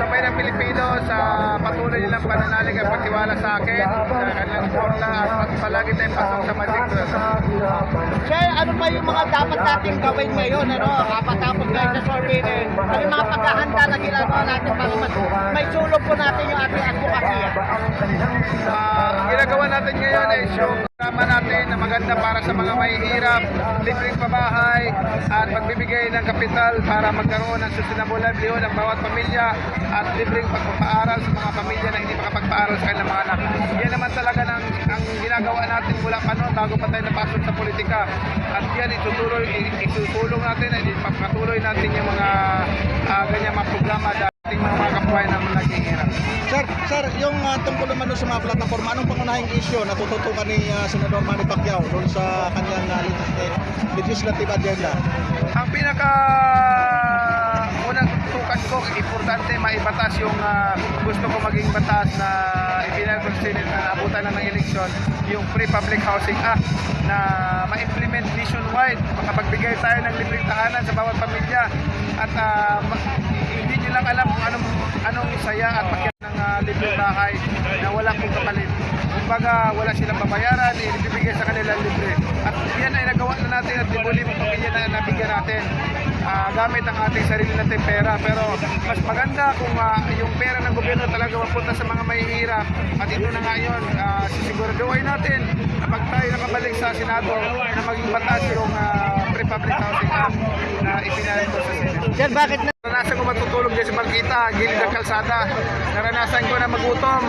Sabay ng Pilipino sa patuloy nilang pananalig at pagtiwala sa akin, sa kanilang suporta at palagi tayong pasok sa Magic Cross. Sir, ano pa yung mga dapat natin gawin ngayon, kapatapos kayo sa survey na yun? Ano yung mga paghahanda na ginagawa natin para may sulong po natin yung ating advokasya? Ginagawa natin ngayon is yung programa natin na maganda para sa mga mahihirap, libreng pabahay at pagbibigay ng kapital para magkaroon ng sustainable livelihood ang bawat pamilya at libreng pagpapaaral sa mga pamilya na hindi makapagpaaral sa kanilang mga anak. Yan naman talaga ang ginagawa natin mula pa noon bago pa tayo napasok sa politika. At yan itutulong natin at ipapatuloy natin yung mga ganyan mga programa dating mga kapuhayan naman naghihirap. Sir, yung tungkol naman sa mga plataforma, anong pangunahing issue na tututukan ni Senador Manny Pacquiao doon sa kanyang legislative agenda? Ang unang tutukan ko, importante maibatas yung gusto ko maging batas na ipinag-consider na abutan na ng eleksyon, yung Free Public Housing Act na ma-implement nationwide, makapagbigay tayo ng libreng tahanan sa bawat pamilya at hindi nyo lang alam kung anong saya at pakiat ng libreng bahay na wala kong kapalit. Kumbaga wala silang babayaran, ibibigay sa kanila libre. At yan ay nagawa na natin at libo-libong pamilya na nabigyan natin gamit ang ating sarili natin pera. Pero mas maganda kung yung pera ng gobyerno talaga mapunta sa mga mahihirap. At ito na nga yun, sisiguraduhin natin na pag tayo nakabalik sa Senado na maging batas yung Free Public Housing Act na ipinalit ko sa Senado. Sir, bakit na? Naranasan ko matutulog dyan sa Bangkita, gilid ng kalsada. Naranasan ko na magutom.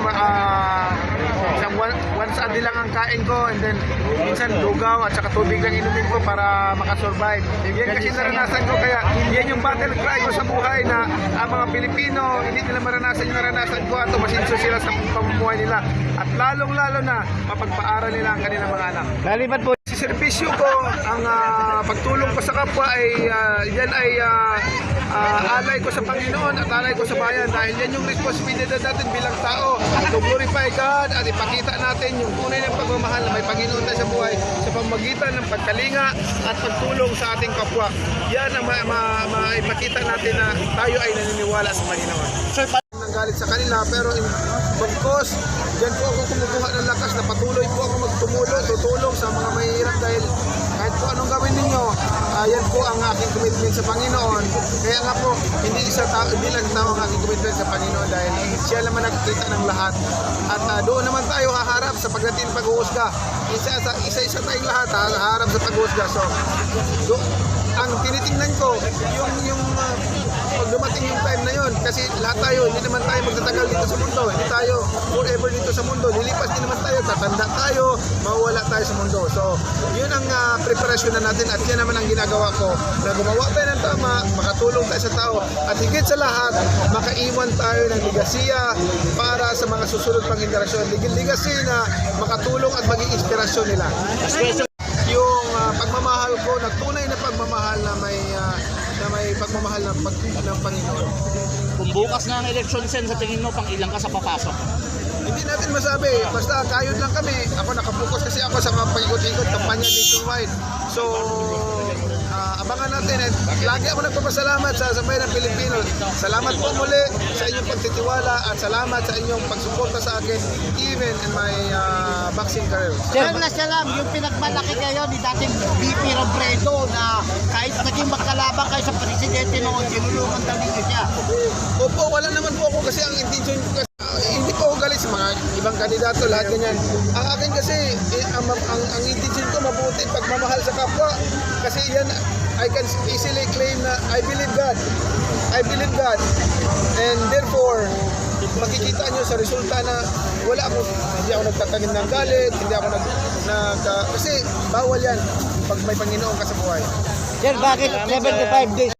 Once a day lang ang kain ko, and then minsan lugaw at saka tubig lang inumin ko para makasurvive. Yan kasi naranasan ko, kaya yan yung battle cry ko sa buhay na ang mga Pilipino hindi nila maranasan yung naranasan ko at umasinso sila sa pamumuhay nila. At lalong-lalo na mapagpaaral nila ang kanilang mga anak. Laliban po. Servisyo ko, ang pagtulong ko sa kapwa ay yan ay alay ko sa Panginoon at alay ko sa bayan dahil yan yung responsibilidad natin bilang tao to glorify God at ipakita natin yung tunay ng pagmamahal na may Panginoon tayo sa buhay sa pamamagitan ng pagkalinga at pagtulong sa ating kapwa. Yan ang maipakita natin na tayo ay naniniwala sa Panginoon. Sir, galit sa kanila pero bagkos diyan po ako kumukuha ng lakas na patuloy po ako tutulong sa mga mahihirap dahil kahit po anong gawin ninyo, yan po ang aking commitment sa Panginoon. Kaya nga po, hindi lang tao ang aking commitment sa Panginoon dahil siya naman nagkita ng lahat. At doon naman tayo haharap sa pagdating paghuhusga. Isa-isa tayong lahat haharap sa paghuhusga. So, ang tinitingnan ko, yung pag dumating yung time na yon, kasi lahat tayo, hindi naman tayo magtatagal dito sa mundo, hindi tayo forever dito sa mundo, lilipas din naman tayo, tatanda tayo, mawawala tayo sa mundo. So, yun ang preparasyon na natin at yan naman ang ginagawa ko, na gumawa tayo ng tama, makatulong tayo sa tao, at higit sa lahat, makaiwan tayo ng ligasiya para sa mga susunod pang henerasyon. Legacy na makatulong at maging inspirasyon nila. Yung pagmamahal ko, na tunay na pagmamahal na may pagmamahal ng Panginoon. Kung bukas na ang election, Sen, sa tingin mo, pang ilang ka sa papasok? Hindi natin masabi, basta kayod lang kami. Ako nakapokus kasi ako sa mga pag-ikot-ikot, kampanya nationwide. So, abangan natin. Lagi ako nagpapasalamat sa sambayan ng Pilipino. Salamat po muli sa inyong pagtitiwala at salamat sa inyong pagsuporta sa akin even in my boxing career. Sir, lang, yung pinagmalaki kayo ni dating VP Robredo na kahit naging magkalabang kayo sa presidente noon, tinulungan daw ninyo siya. Opo, wala naman po ako kasi ang intention ko kasi hindi po ako galit sa mga ibang kandidato, lahat ganyan. Ang akin kasi, ang intention ko mabuti pagmamahal sa kapwa. Kasi yan, I can easily claim na I believe God. I believe God. And therefore, makikita nyo sa resulta na hindi ako nagtatanim ng galit, hindi ako kasi bawal yan pag may Panginoon ka sa buhay. Sir, bakit 75 days?